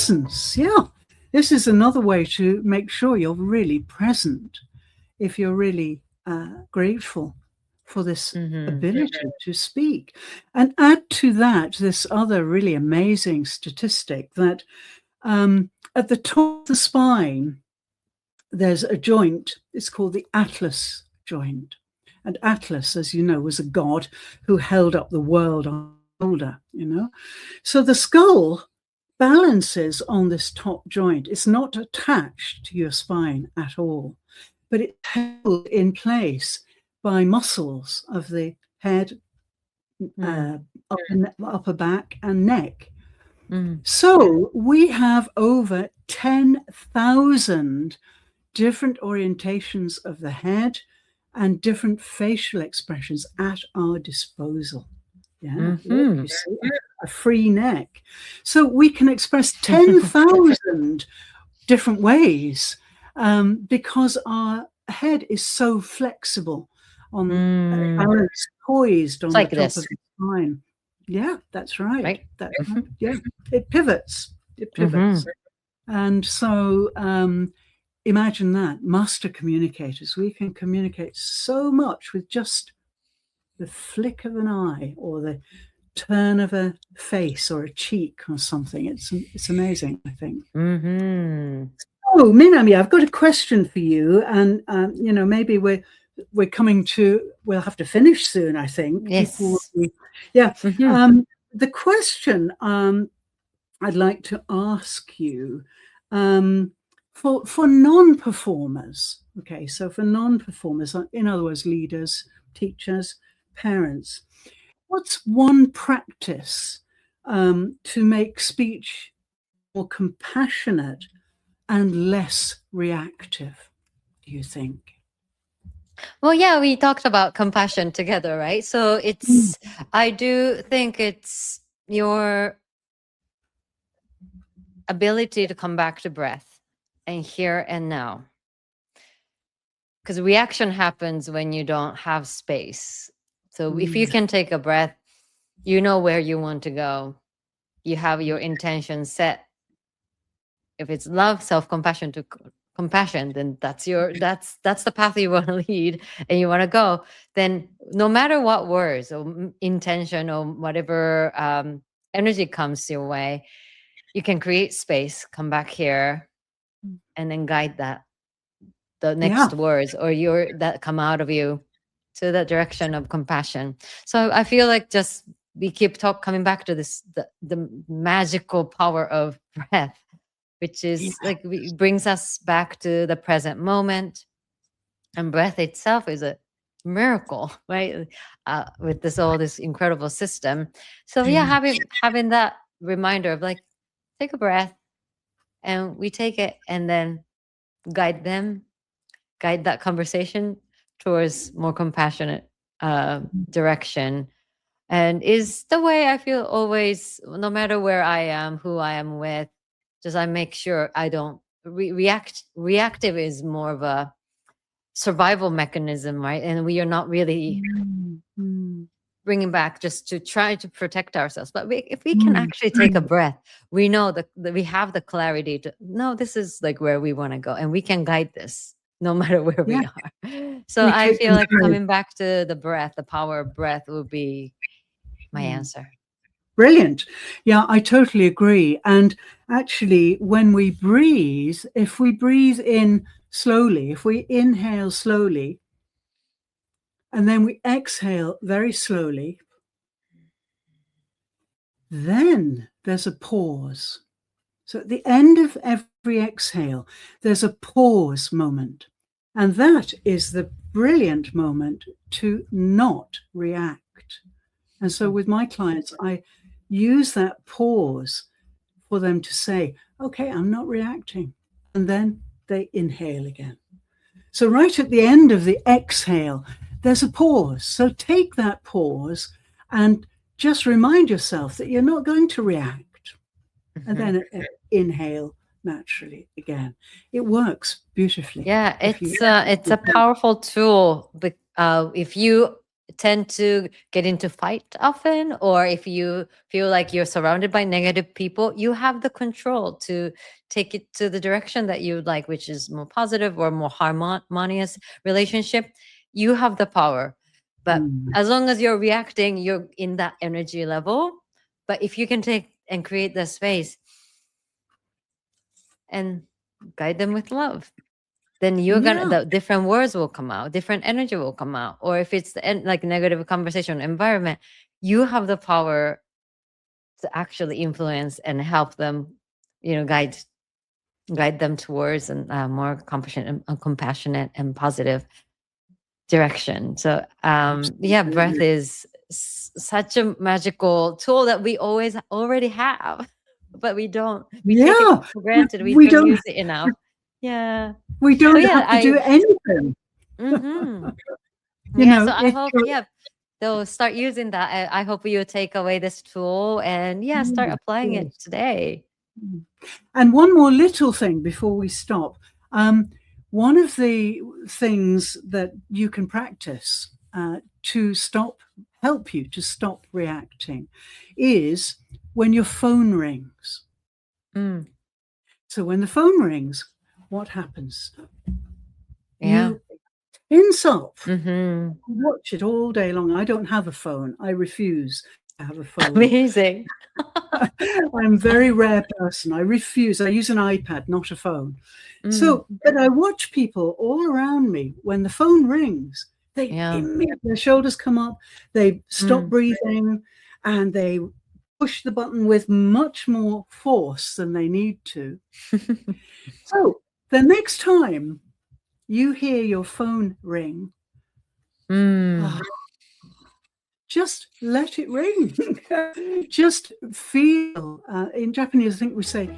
presence. Yeah, this is another way to make sure you're really present if you're really grateful for this ability to speak. And add to that this other really amazing statistic that at the top of the spine, there's a joint. It's called the Atlas joint. And Atlas, as you know, was a god who held up the world on his shoulder, you know. So the skull balances on this top joint. It's not attached to your spine at all, but it's held in place by muscles of the head, upper back and neck. So we have over 10,000 different orientations of the head and different facial expressions at our disposal. Yeah, look, you see, a free neck. So we can express 10,000 different ways because our head is so flexible, on balance, poised on like the top this. of the spine. Yeah, that's right. That's right. Yeah, it pivots. It pivots. And so imagine that, master communicators. We can communicate so much with just the flick of an eye or the turn of a face or a cheek or something. It's amazing, I think. Oh, Minami, I've got a question for you, and you know, maybe we're coming to, we'll have to finish soon, I think. Yes. Yeah. The question I'd like to ask you, for non-performers, okay, so for non-performers, in other words, leaders, teachers, parents, what's one practice to make speech more compassionate and less reactive, do you think? Well, yeah, we talked about compassion together, right? So it's, I do think it's your ability to come back to breath and here and now. Because reaction happens when you don't have space. So if you can take a breath, you know where you want to go. You have your intention set. If it's love, self-compassion to compassion, then that's the path you want to lead and you want to go. Then no matter what words or intention or whatever energy comes your way, you can create space, come back here, and then guide the next words or that come out of you to the direction of compassion. So I feel like just we keep coming back to this, the magical power of breath, which is like brings us back to the present moment. And breath itself is a miracle, right? With this incredible system. So yeah, having that reminder of like, take a breath, and we take it and then guide that conversation towards more compassionate direction. And is the way I feel always, no matter where I am, who I am with, just I make sure I don't react. Reactive is more of a survival mechanism, right? And we are not really bringing back just to try to protect ourselves. But if we can actually take a breath, we know that we have the clarity to know this is like where we want to go, and we can guide this no matter where we are. So I feel like coming back to the breath, the power of breath will be my answer. Brilliant. Yeah, I totally agree. And actually, when we breathe, if we breathe in slowly, if we inhale slowly, and then we exhale very slowly, then there's a pause. So at the end of every exhale, there's a pause moment. And that is the brilliant moment to not react. And so with my clients, I use that pause for them to say, okay, I'm not reacting. And then they inhale again. So right at the end of the exhale, there's a pause. So take that pause and just remind yourself that you're not going to react. And then inhale naturally again. It works beautifully. Yeah, it's a powerful tool. If you tend to get into fight often, or if you feel like you're surrounded by negative people, you have the control to take it to the direction that you would like, which is more positive or more harmonious relationship. You have the power. But as long as you're reacting, you're in that energy level. But if you can take and create the space and guide them with love, then you're gonna, the different words will come out, different energy will come out. Or if it's like negative conversation environment, you have the power to actually influence and help them, guide them towards a more compassionate and positive direction. So breath is such a magical tool that we already have, but we take it for granted. We don't use it enough. We don't have to do anything. So I hope they'll start using that. I hope you take away this tool and start applying it today. And one more little thing before we stop. One of the things that you can practice to help you to stop reacting is when your phone rings. So when the phone rings, what happens? You tense up. Watch it all day long. I don't have a phone. I refuse to have a phone. Amazing. I'm a very rare person. I refuse. I use an iPad, not a phone. So, but I watch people all around me when the phone rings. They their shoulders come up, they stop breathing, and they push the button with much more force than they need to. So the next time you hear your phone ring, just let it ring. Just feel. In Japanese, I think we say